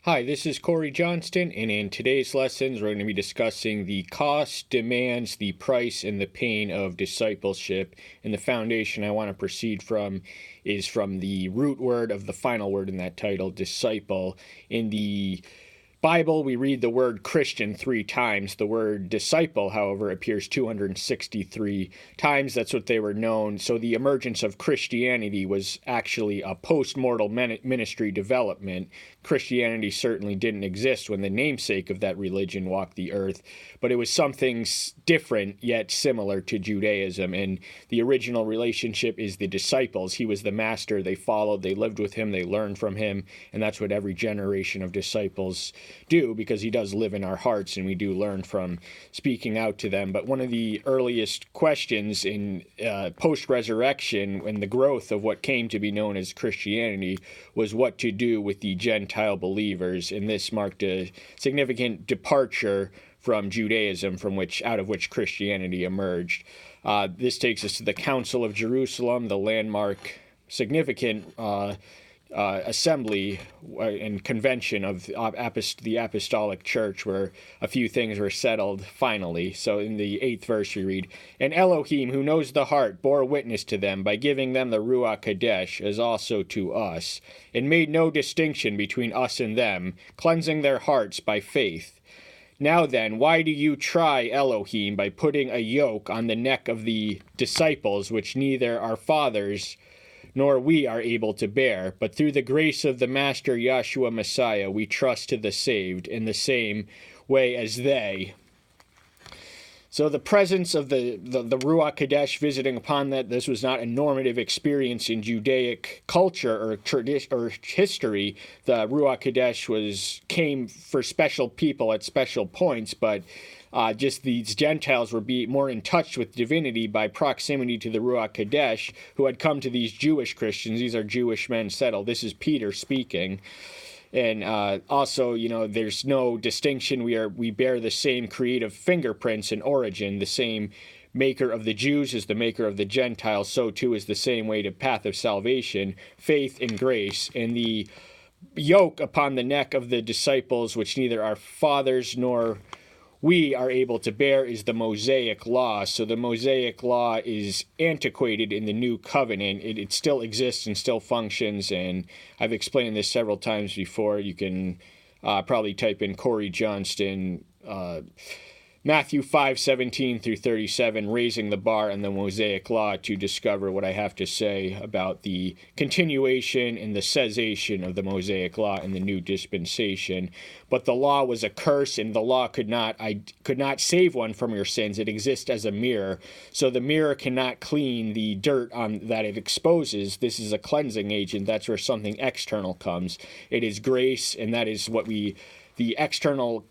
Hi, this is Corey Johnston, and in today's lessons, we're going to be discussing the cost, demands, the price, and the pain of discipleship. And the foundation I want to proceed from is from the root word of the final word in that title, disciple. In the Bible, we read the word Christian 3 times. The word disciple, however, appears 263 times. That's what they were known. So the emergence of Christianity was actually a post-mortal ministry development. Christianity certainly didn't exist when the namesake of that religion walked the earth, but it was something different yet similar to Judaism. And the original relationship is the disciples. He was the master. They followed. They lived with him. They learned from him. And that's what every generation of disciples do, because he does live in our hearts and we do learn from speaking out to them. But one of the earliest questions in post-resurrection and the growth of what came to be known as Christianity was what to do with the Gentile believers, and this marked a significant departure from Judaism, out of which Christianity emerged. This takes us to the Council of Jerusalem, the landmark, significant assembly and convention of the Apostolic Church, where a few things were settled finally. So in the 8th verse we read, "And Elohim, who knows the heart, bore witness to them by giving them the Ruach Kadesh, as also to us, and made no distinction between us and them, cleansing their hearts by faith. Now then, why do you try Elohim by putting a yoke on the neck of the disciples, which neither our fathers nor we are able to bear, but through the grace of the Master Yahshua Messiah we trust to the saved in the same way as they." So the presence of the Ruach Kadesh visiting upon that, this was not a normative experience in Judaic culture or tradition or history. The Ruach Kadesh came for special people at special points, but just these Gentiles were more in touch with divinity by proximity to the Ruach Kadesh, who had come to these Jewish Christians. These are Jewish men settled. This is Peter speaking. And also, there's no distinction. We bear the same creative fingerprints and origin. The same maker of the Jews is the maker of the Gentiles. So too is the same way to path of salvation, faith and grace. And the yoke upon the neck of the disciples, which neither our fathers nor we are able to bear, is the Mosaic law. So the Mosaic law is antiquated in the new covenant. It still exists and still functions, and I've explained this several times before. You can probably type in Corey Johnston, Matthew 5:17 through 37, raising the bar on the Mosaic law, to discover what I have to say about the continuation and the cessation of the Mosaic law in the new dispensation. But the law was a curse, and the law could not save one from your sins. It exists as a mirror, so the mirror cannot clean the dirt that it exposes. This is a cleansing agent. That's where something external comes. It is grace, and that is what the external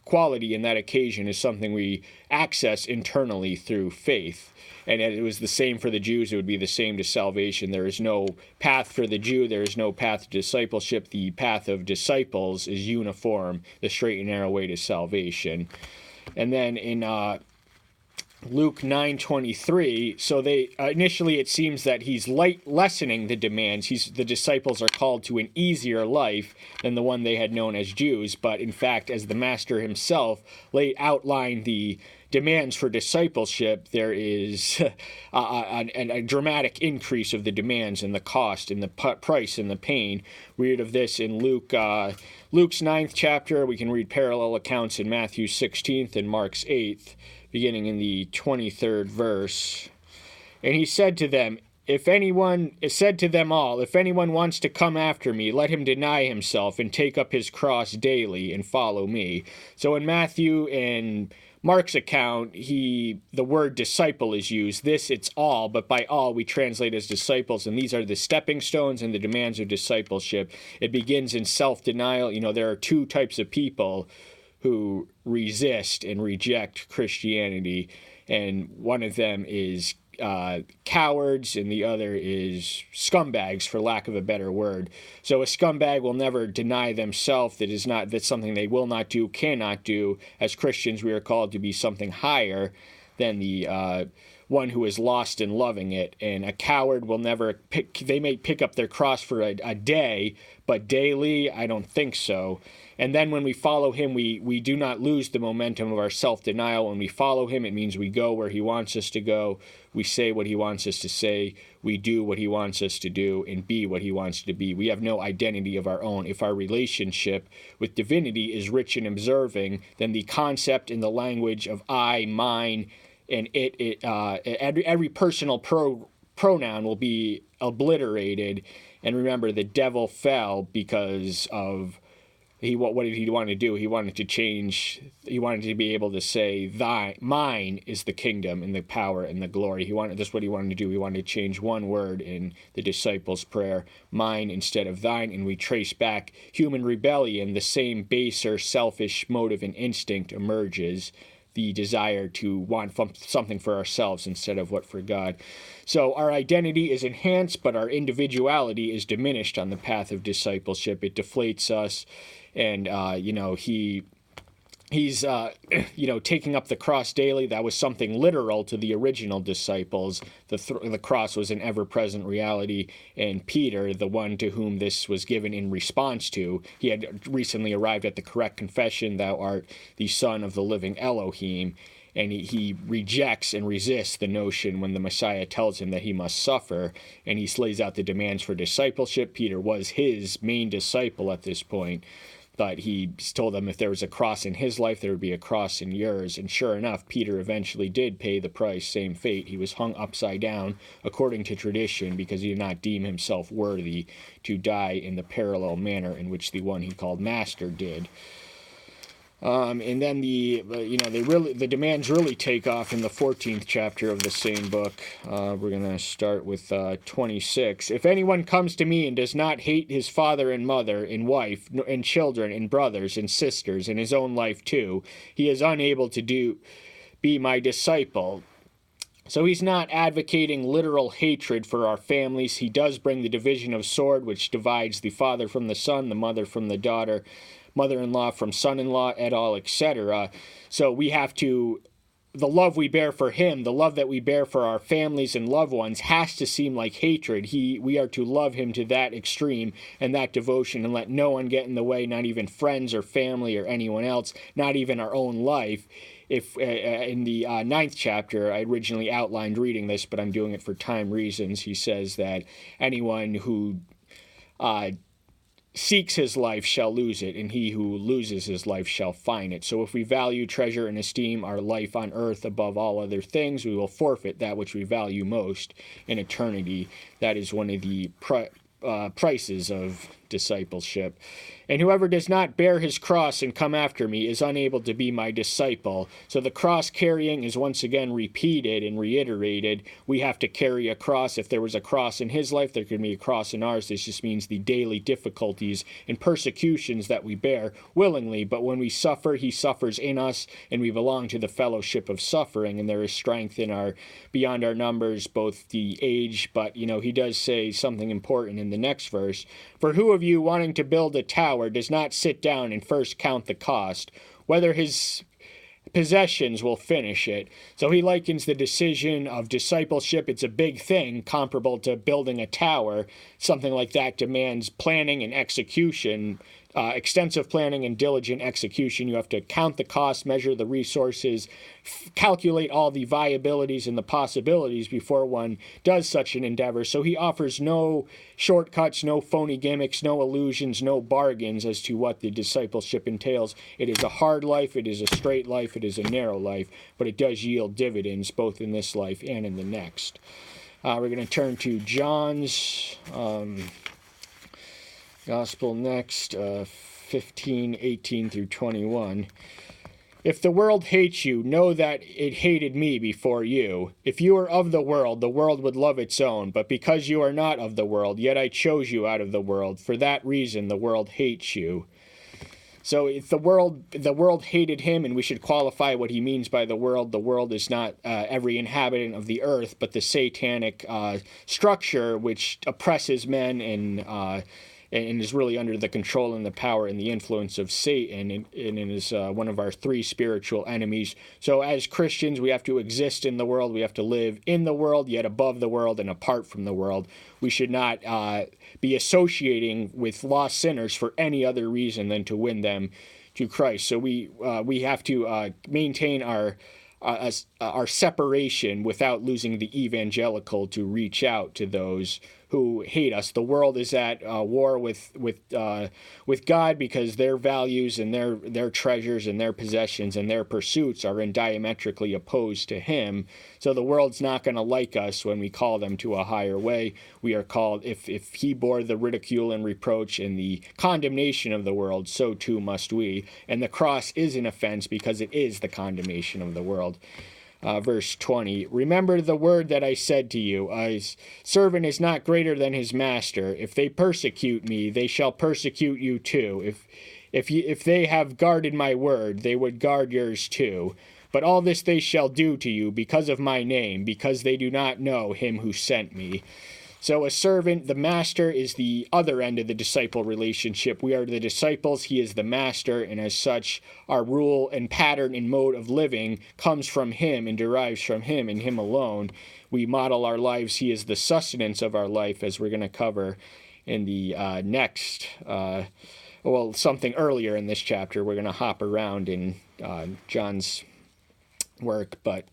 quality in that occasion is something we access internally through faith. And it was the same for the Jews. It would be the same to salvation. There is no path for the Jew. There is no path to discipleship. The path of disciples is uniform, the straight and narrow way to salvation. And then in Luke 9:23, so they initially it seems that he's lessening the demands. The disciples are called to an easier life than the one they had known as Jews, but in fact, as the Master himself outlined the demands for discipleship, there is a dramatic increase of the demands and the cost and the price and the pain. We read of this in Luke's 9th chapter. We can read parallel accounts in Matthew's 16th and Mark's 8th, beginning in the 23rd verse. "And he said to them, if anyone wants to come after me, let him deny himself and take up his cross daily and follow me." So in Matthew and Mark's account, the word disciple is used. It's all, but by all we translate as disciples, and these are the stepping stones and the demands of discipleship. It begins in self-denial. There are two types of people who resist and reject Christianity, and one of them is cowards, and the other is scumbags, for lack of a better word. So a scumbag will never deny themselves. That's something they will not do, cannot do. As Christians, we are called to be something higher than the one who is lost in loving it. And a coward will never they may pick up their cross for a day, but daily, I don't think so. And then when we follow him, we do not lose the momentum of our self-denial. When we follow him, it means we go where he wants us to go. We say what he wants us to say. We do what he wants us to do and be what he wants to be. We have no identity of our own. If our relationship with divinity is rich and observing, then the concept and the language of I, mine, and every personal pronoun will be obliterated. And remember, the devil fell because of what did he want to do? He wanted to change. He wanted to be able to say, mine is the kingdom and the power and the glory. That's what he wanted to do. He wanted to change one word in the disciples' prayer, mine instead of thine. And we trace back human rebellion. The same baser, selfish motive and instinct emerges, the desire to want something for ourselves instead of what for God. So our identity is enhanced, but our individuality is diminished on the path of discipleship. It deflates us, and he's taking up the cross daily. That was something literal to the original disciples. The cross was an ever-present reality, and Peter, the one to whom this was given in response to, he had recently arrived at the correct confession, thou art the Son of the living Elohim, and he rejects and resists the notion when the Messiah tells him that he must suffer, and he lays out the demands for discipleship. Peter was his main disciple at this point, but he told them if there was a cross in his life, there would be a cross in yours. And sure enough, Peter eventually did pay the price, same fate. He was hung upside down, according to tradition, because he did not deem himself worthy to die in the parallel manner in which the one he called Master did. And then the demands really take off in the 14th chapter of the same book. We're going to start with 26. If anyone comes to me and does not hate his father and mother and wife and children and brothers and sisters and his own life too, he is unable to be my disciple. So he's not advocating literal hatred for our families. He does bring the division of sword, which divides the father from the son, the mother from the daughter, mother-in-law from son-in-law, et al., etc. So we have to, the love we bear for him, the love that we bear for our families and loved ones has to seem like hatred. We are to love him to that extreme and that devotion and let no one get in the way, not even friends or family or anyone else, not even our own life. If in the 9th chapter, I originally outlined reading this, but I'm doing it for time reasons. He says that anyone who seeks his life shall lose it, and he who loses his life shall find it. So if we value, treasure, and esteem our life on earth above all other things, we will forfeit that which we value most in eternity. That is one of the prices of discipleship. And whoever does not bear his cross and come after me is unable to be my disciple. So the cross carrying is once again repeated and reiterated. We have to carry a cross. If there was a cross in his life, there could be a cross in ours. This just means the daily difficulties and persecutions that we bear willingly. But when we suffer, he suffers in us, and we belong to the fellowship of suffering. And there is strength in our beyond our numbers, both the age, but he does say something important in the next verse. For who of you wanting to build a tower does not sit down and first count the cost, whether his possessions will finish it? So he likens the decision of discipleship. It's a big thing comparable to building a tower. Something like that demands planning and execution, extensive planning and diligent execution. You have to count the cost, measure the resources, calculate all the viabilities and the possibilities before one does such an endeavor. So he offers no shortcuts, no phony gimmicks, no illusions, no bargains as to what the discipleship entails. It is a hard life, it is a straight life, it is a narrow life, but it does yield dividends both in this life and in the next. We're going to turn to John's Gospel next, 15:18 through 21. If the world hates you, know that it hated me before you. If you were of the world would love its own. But because you are not of the world, yet I chose you out of the world. For that reason, the world hates you. So if the world hated him, and we should qualify what he means by the world is not every inhabitant of the earth, but the satanic structure which oppresses men and and is really under the control and the power and the influence of Satan, and is one of our three spiritual enemies. So as Christians, we have to exist in the world. We have to live in the world, yet above the world and apart from the world. We should not be associating with lost sinners for any other reason than to win them to Christ. So we have to maintain our separation without losing the evangelical to reach out to those who hate us. The world is at war with God because their values and their treasures and their possessions and their pursuits are diametrically opposed to Him. So the world's not going to like us when we call them to a higher way. We are called, if He bore the ridicule and reproach and the condemnation of the world, so too must we. And the cross is an offense because it is the condemnation of the world. Verse 20, remember the word that I said to you, a servant is not greater than his master. If they persecute me, they shall persecute you too. If they have guarded my word, they would guard yours too. But all this they shall do to you because of my name, because they do not know him who sent me. So a servant, the master, is the other end of the disciple relationship. We are the disciples, he is the master, and as such, our rule and pattern and mode of living comes from him and derives from him and him alone. We model our lives. He is the sustenance of our life, as we're going to cover in the next, something earlier in this chapter. We're going to hop around in John's work, but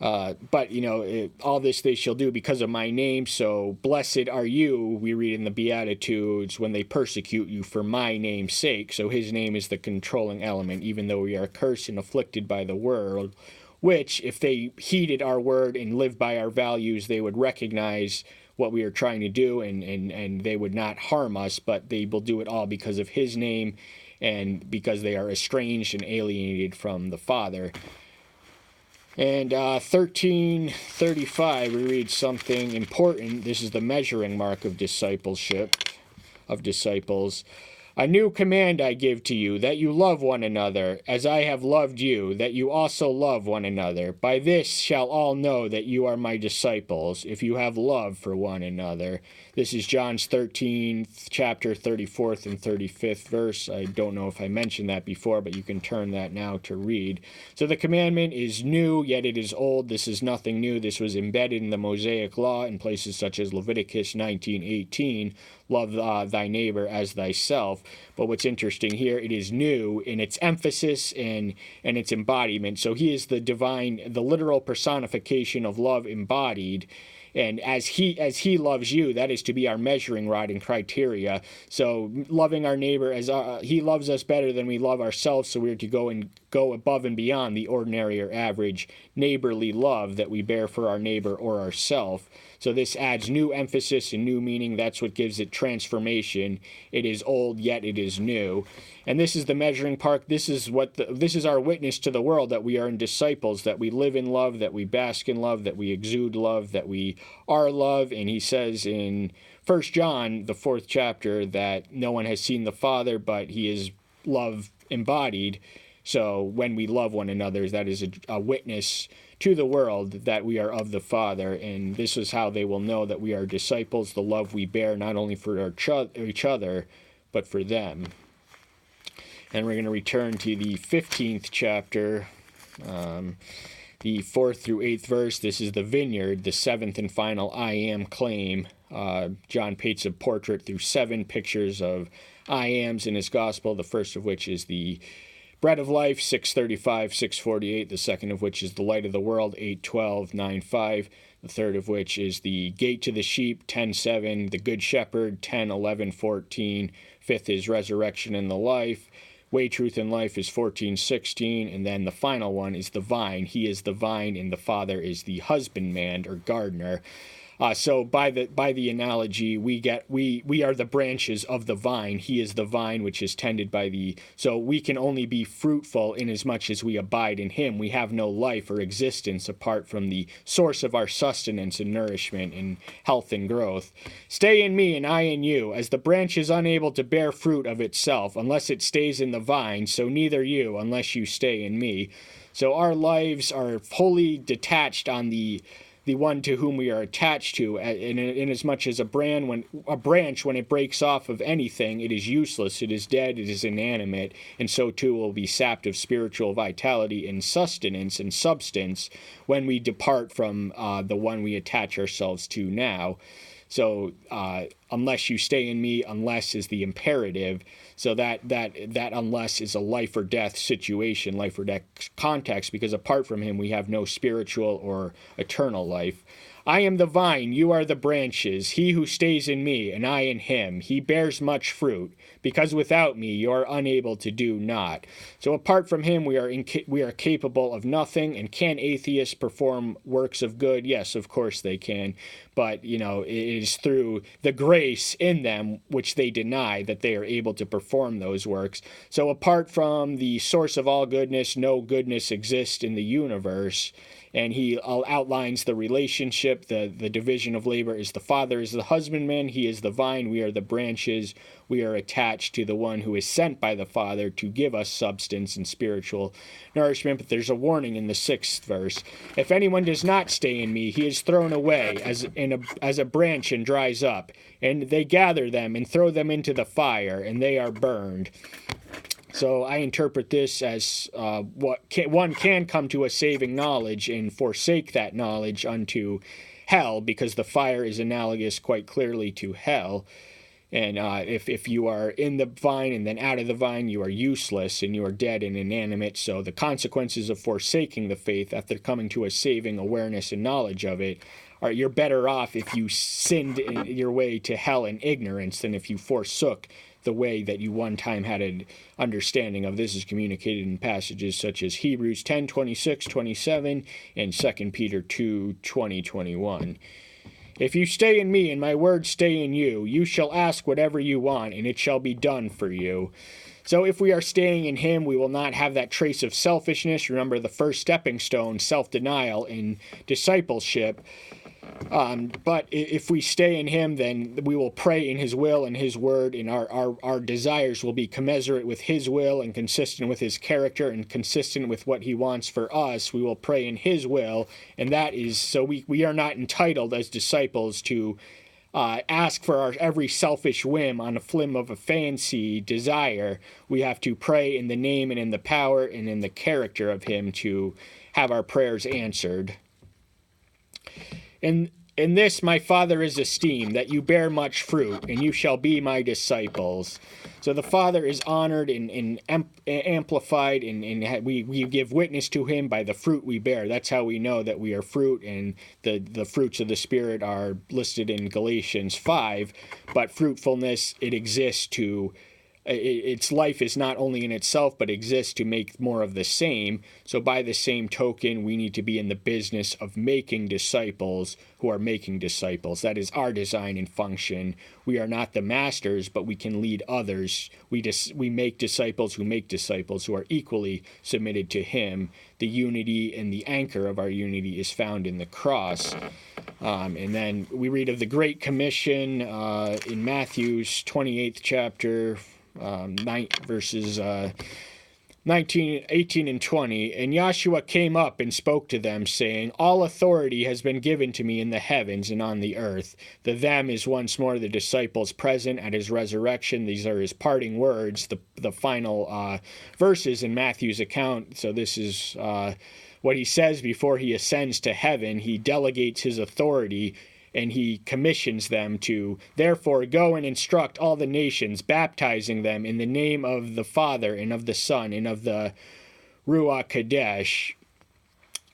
all this they shall do because of my name. So blessed are you, we read in the Beatitudes, when they persecute you for my name's sake. So his name is the controlling element, even though we are cursed and afflicted by the world, which if they heeded our word and lived by our values, they would recognize what we are trying to do and they would not harm us, but they will do it all because of his name and because they are estranged and alienated from the Father. And 13:35, we read something important. This is the measuring mark of discipleship, of disciples. A new command I give to you, that you love one another, as I have loved you, that you also love one another. By this shall all know that you are my disciples, if you have love for one another. This is John's 13th chapter, 34th and 35th verse. I don't know if I mentioned that before, but you can turn that now to read. So the commandment is new, yet it is old. This is nothing new. This was embedded in the Mosaic law in places such as Leviticus 19:18. Love thy neighbor as thyself. But what's interesting here, it is new in its emphasis and its embodiment. So he is the divine, the literal personification of love embodied. And as he loves you, that is to be our measuring rod and criteria. So loving our neighbor as he loves us better than we love ourselves. So we're to go above and beyond the ordinary or average neighborly love that we bear for our neighbor or ourself. So this adds new emphasis and new meaning. That's what gives it transformation. It is old, yet it is new. And this is the measuring mark. This is our witness to the world, that we are disciples, that we live in love, that we bask in love, that we exude love, that we are love. And he says in 1 John, the 4th chapter, that no one has seen the Father, but he is love embodied. So when we love one another, that is a witness to the world that we are of the Father. And this is how they will know that we are disciples, the love we bear not only for each other, but for them. And we're going to return to the 15th chapter, the 4th through 8th verse. This is the vineyard, the 7th and final I am claim. John paints a portrait through 7 pictures of I ams in his gospel, the first of which is the bread of life, 6:35, 6:48, the second of which is the light of the world, 8:12, 9:5, the third of which is the gate to the sheep, 10:7, the good shepherd, 10:11, 14, fifth is resurrection and the life, way, truth, and life is 14:16, and then the final one is the vine. He is the vine, and the Father is the husbandman or gardener. So by the analogy, we are the branches of the vine. He is the vine which is tended by so we can only be fruitful in as much as we abide in him. We have no life or existence apart from the source of our sustenance and nourishment and health and growth. Stay in me and I in you. As the branch is unable to bear fruit of itself unless it stays in the vine, so neither you unless you stay in me. So our lives are wholly detached on the the one to whom we are attached to, in as much as a branch, when it breaks off of anything, it is useless, it is dead, it is inanimate, and so too will be sapped of spiritual vitality and sustenance and substance when we depart from the one we attach ourselves to now. So unless you stay in me, unless is the imperative. So that unless is a life or death situation, life or death context, because apart from him we have no spiritual or eternal life. I am the vine, you are the branches. He who stays in me, and I in him, he bears much fruit, because without me you are unable to do naught. So apart from him we are capable of nothing. And can atheists perform works of good? Yes, of course they can. But, it is through the grace in them which they deny that they are able to perform those works. So apart from the source of all goodness, no goodness exists in the universe. And he outlines the relationship, the division of labor is the Father is the husbandman, he is the vine, we are the branches, we are attached to the one who is sent by the Father to give us substance and spiritual nourishment. But there's a warning in the 6th verse. If anyone does not stay in me, he is thrown away as a branch and dries up, and they gather them and throw them into the fire, and they are burned. So I interpret this as one can come to a saving knowledge and forsake that knowledge unto hell, because the fire is analogous quite clearly to hell. And if you are in the vine and then out of the vine, you are useless and you are dead and inanimate. So the consequences of forsaking the faith after coming to a saving awareness and knowledge of it are, you're better off if you sinned your way to hell in ignorance than if you forsook the way that you one time had an understanding of. This is communicated in passages such as Hebrews 10, 26, 27, and 2 Peter 2, 20, 21. If you stay in me and my words stay in you, you shall ask whatever you want, and it shall be done for you. So if we are staying in him, we will not have that trace of selfishness. Remember the first stepping stone, self-denial in discipleship. But if we stay in him, then we will pray in his will and his word, and our desires will be commensurate with his will and consistent with his character and consistent with what he wants for us. We will pray in his will, and that is so we are not entitled as disciples to ask for our every selfish whim on a flim of a fancy desire. We have to pray in the name and in the power and in the character of him to have our prayers answered. In this my Father is esteemed, that you bear much fruit, and you shall be my disciples. So the Father is honored and amplified, and we give witness to him by the fruit we bear. That's how we know that we are fruit, and the fruits of the Spirit are listed in Galatians 5. But fruitfulness, it exists to... its life is not only in itself, but exists to make more of the same. So by the same token, we need to be in the business of making disciples who are making disciples. That is our design and function. We are not the masters, but we can lead others. We make disciples who are equally submitted to him. The unity and the anchor of our unity is found in the cross. And then we read of the Great Commission in Matthew's 28th chapter, verses 19, 18, and 20. And Yahshua came up and spoke to them, saying, all authority has been given to me in the heavens and on the earth. The them is once more the disciples present at his resurrection. These are his parting words, the final verses in Matthew's account. So this is what he says before he ascends to heaven. He delegates his authority, and he commissions them to, therefore, go and instruct all the nations, baptizing them in the name of the Father and of the Son and of the Ruach Kadesh.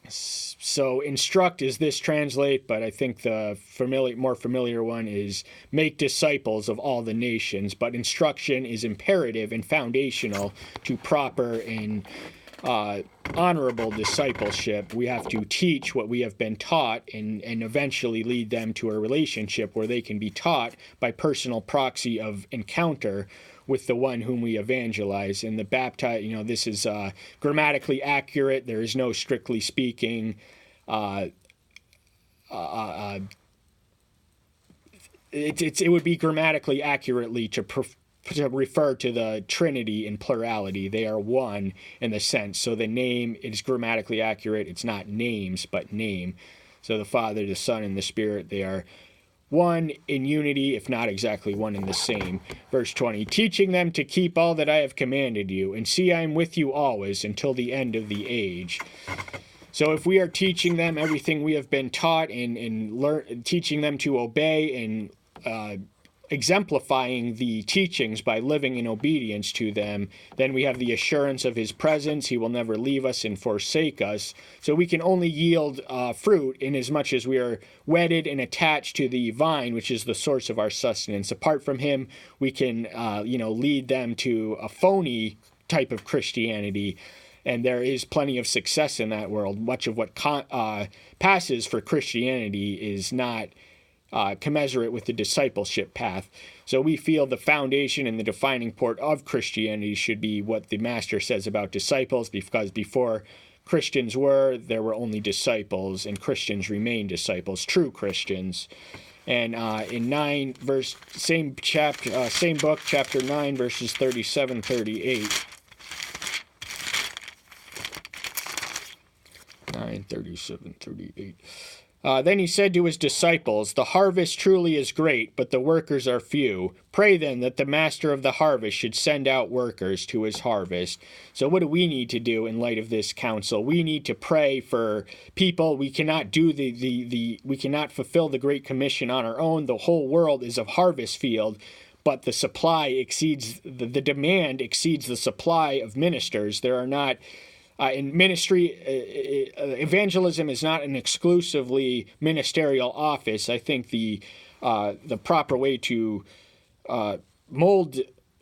So instruct is this translate, but I think the more familiar one is make disciples of all the nations. But instruction is imperative and foundational to proper and honorable discipleship. We have to teach what we have been taught and eventually lead them to a relationship where they can be taught by personal proxy of encounter with the one whom we evangelize. And the baptize, this is grammatically accurate. There is no strictly speaking it would be grammatically accurately to refer to the Trinity in plurality. They are one in the sense. So the name is grammatically accurate. It's not names, but name. So the Father, the Son, and the Spirit, they are one in unity, if not exactly one and the same. Verse 20, teaching them to keep all that I have commanded you, and see, I am with you always until the end of the age. So if we are teaching them everything we have been taught and teaching them to obey and exemplifying the teachings by living in obedience to them, then we have the assurance of his presence. He will never leave us and forsake us. So we can only yield fruit in as much as we are wedded and attached to the vine, which is the source of our sustenance. Apart from him, we can lead them to a phony type of Christianity. And there is plenty of success in that world. Much of what passes for Christianity is not commensurate with the discipleship path. So we feel the foundation and the defining point of Christianity should be what the Master says about disciples, because before Christians there were only disciples, and Christians remain disciples, true Christians. And in same book, chapter 9, verses 37, 38. 9, 37, 38. Then he said to his disciples, the harvest truly is great, but the workers are few. Pray then that the master of the harvest should send out workers to his harvest. So what do we need to do in light of this counsel? We need to pray for people. We cannot do we cannot fulfill the Great Commission on our own. The whole world is a harvest field, but the supply exceeds, the demand exceeds the supply of ministers. There are not in ministry, evangelism is not an exclusively ministerial office. I think the proper way to mold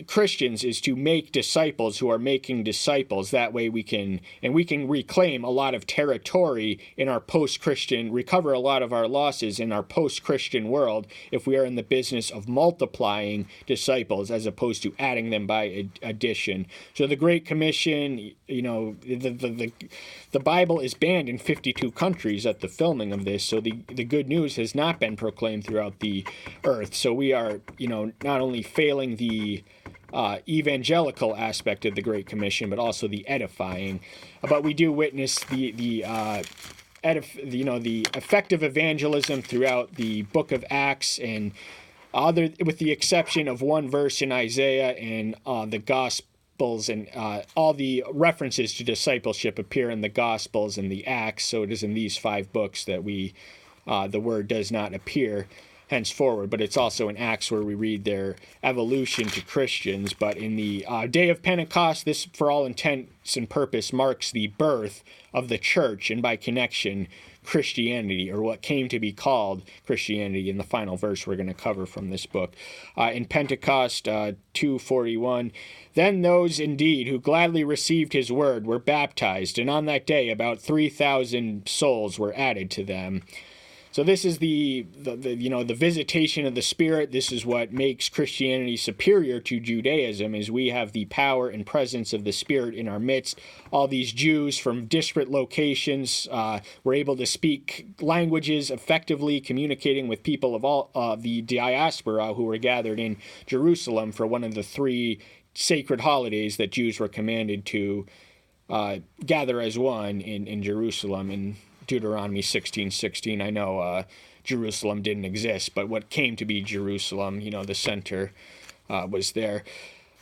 Christians is to make disciples who are making disciples. That way we can reclaim a lot of territory in our post-Christian, recover a lot of our losses in our post-Christian world if we are in the business of multiplying disciples as opposed to adding them by addition. So the Great Commission, the Bible is banned in 52 countries at the filming of this, so the good news has not been proclaimed throughout the earth. So we are, not only failing the evangelical aspect of the Great Commission, but also the edifying. But we do witness the effective evangelism throughout the book of Acts, and with the exception of one verse in Isaiah and the Gospels, and all the references to discipleship appear in the Gospels and the Acts. So it is in these 5 books that the word does not appear henceforward, but it's also in Acts where we read their evolution to Christians. But in the day of Pentecost, this, for all intents and purpose, marks the birth of the church, and by connection, Christianity, or what came to be called Christianity, in the final verse we're going to cover from this book. In Pentecost 2:41, then those indeed who gladly received his word were baptized, and on that day about 3,000 souls were added to them. So this is the visitation of the Spirit. This is what makes Christianity superior to Judaism, is we have the power and presence of the Spirit in our midst. All these Jews from disparate locations were able to speak languages effectively, communicating with people of all the diaspora who were gathered in Jerusalem for one of the 3 sacred holidays that Jews were commanded to gather as one in Jerusalem. In Deuteronomy 16:16. I know Jerusalem didn't exist, but what came to be Jerusalem, the center was there.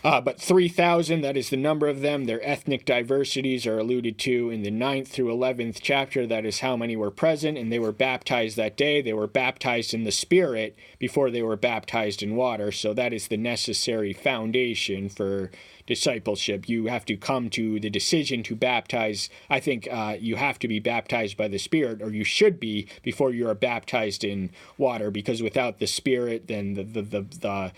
But 3,000, that is the number of them. Their ethnic diversities are alluded to in the 9th through 11th chapter. That is how many were present, and they were baptized that day. They were baptized in the Spirit before they were baptized in water. So that is the necessary foundation for discipleship. You have to come to the decision to baptize. I think you have to be baptized by the Spirit, or you should be, before you are baptized in water, because without the Spirit, then the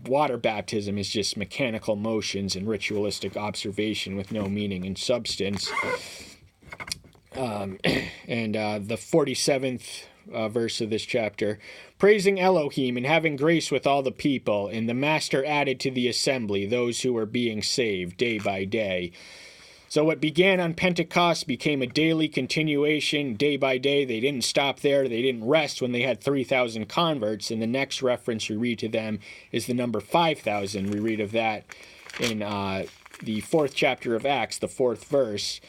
water baptism is just mechanical motions and ritualistic observation with no meaning and substance. And the 47th verse of this chapter, praising Elohim and having grace with all the people, and the Master added to the assembly those who were being saved day by day. So what began on Pentecost became a daily continuation, day by day. They didn't stop there. They didn't rest when they had 3,000 converts. And the next reference we read to them is the number 5,000. We read of that in the 4th chapter of Acts, the 4th verse.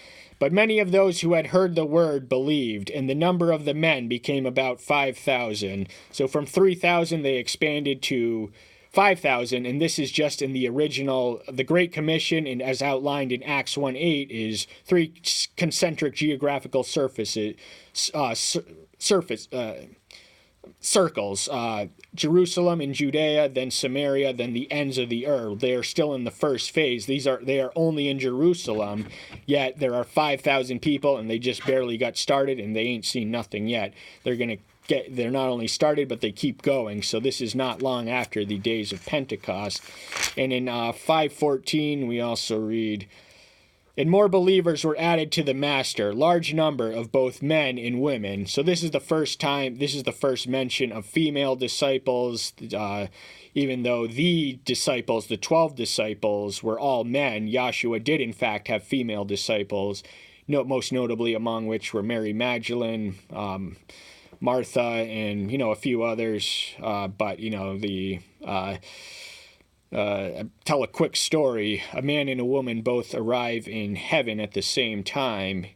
But many of those who had heard the word believed, and the number of the men became about 5,000. So from 3,000 they expanded to 5,000, and this is just in the original, the Great Commission, and as outlined in Acts 1:8, is three concentric geographical circles, Jerusalem and Judea, then Samaria, then the ends of the earth. They are still in the first phase. They are only in Jerusalem, yet there are 5,000 people, and they just barely got started, and they ain't seen nothing yet. They're not only started, but they keep going. So this is not long after the days of Pentecost. And in 5:14, we also read, and more believers were added to the master, large number of both men and women. So this is the first mention of female disciples, even though the 12 disciples, were all men. Yahshua did in fact have female disciples, most notably among which were Mary Magdalene, Martha, and a few others. Tell a quick story. A man and a woman both arrive in heaven at the same time,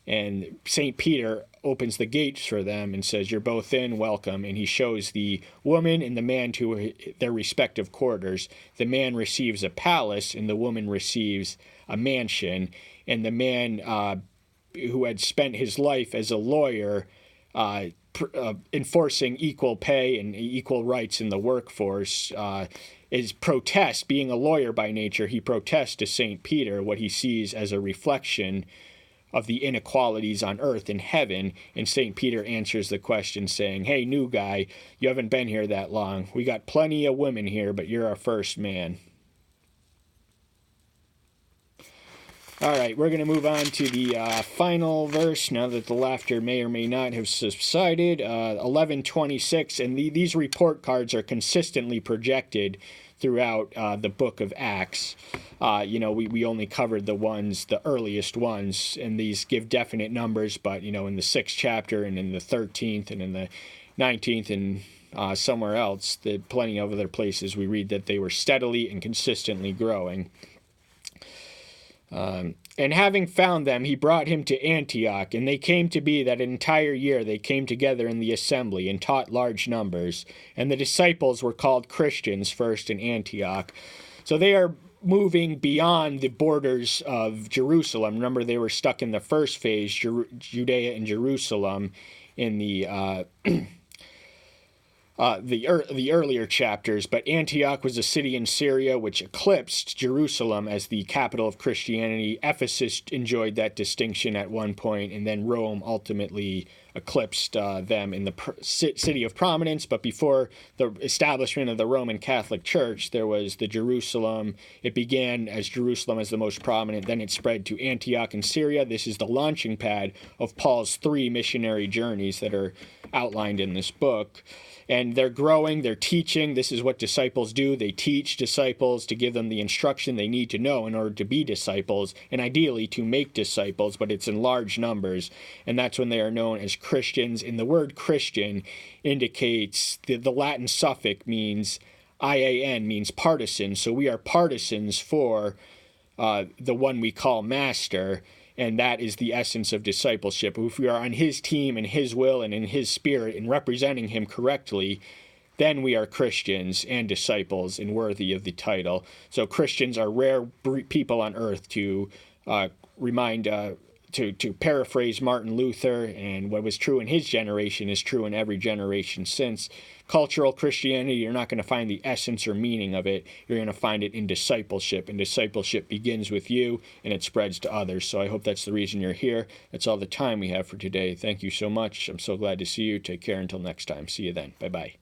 and St. Peter opens the gates for them and says, "You're both in, welcome." And he shows the woman and the man to their respective quarters. The man receives a palace, and the woman receives a mansion. And the man who had spent his life as a lawyer enforcing equal pay and equal rights in the workforce, being a lawyer by nature, he protests to St. Peter what he sees as a reflection of the inequalities on earth and heaven. And St. Peter answers the question saying, "Hey, new guy, you haven't been here that long. We got plenty of women here, but you're our first man." All right, we're going to move on to the final verse now that the laughter may or may not have subsided. 11:26, and these report cards are consistently projected throughout the book of Acts. We only covered the earliest ones, and these give definite numbers, but, in the 6th chapter and in the 13th and in the 19th and somewhere else, plenty of other places, we read that they were steadily and consistently growing. And having found them, he brought him to Antioch, and they came to be that an entire year they came together in the assembly and taught large numbers. And the disciples were called Christians first in Antioch. So they are moving beyond the borders of Jerusalem. Remember, they were stuck in the first phase, Judea and Jerusalem, in the earlier chapters, but Antioch was a city in Syria which eclipsed Jerusalem as the capital of Christianity. Ephesus enjoyed that distinction at one point, and then Rome ultimately eclipsed them in the city of prominence. But before the establishment of the Roman Catholic Church, there was the Jerusalem. It began as Jerusalem as the most prominent, then it spread to Antioch in Syria. This is the launching pad of Paul's 3 missionary journeys that are outlined in this book. And they're growing, they're teaching. This is what disciples do. They teach disciples to give them the instruction they need to know in order to be disciples, and ideally to make disciples, but it's in large numbers. And that's when they are known as Christians. And the word Christian indicates, the Latin suffix means, IAN means partisan. So we are partisans for the one we call master. And that is the essence of discipleship. If we are on his team and his will and in his spirit and representing him correctly, then we are Christians and disciples and worthy of the title. So Christians are rare people on earth, to to paraphrase Martin Luther, and what was true in his generation is true in every generation since. Cultural Christianity, you're not going to find the essence or meaning of it. You're going to find it in discipleship, and discipleship begins with you, and it spreads to others. So I hope that's the reason you're here. That's all the time we have for today. Thank you so much. I'm so glad to see you. Take care until next time. See you then. Bye-bye.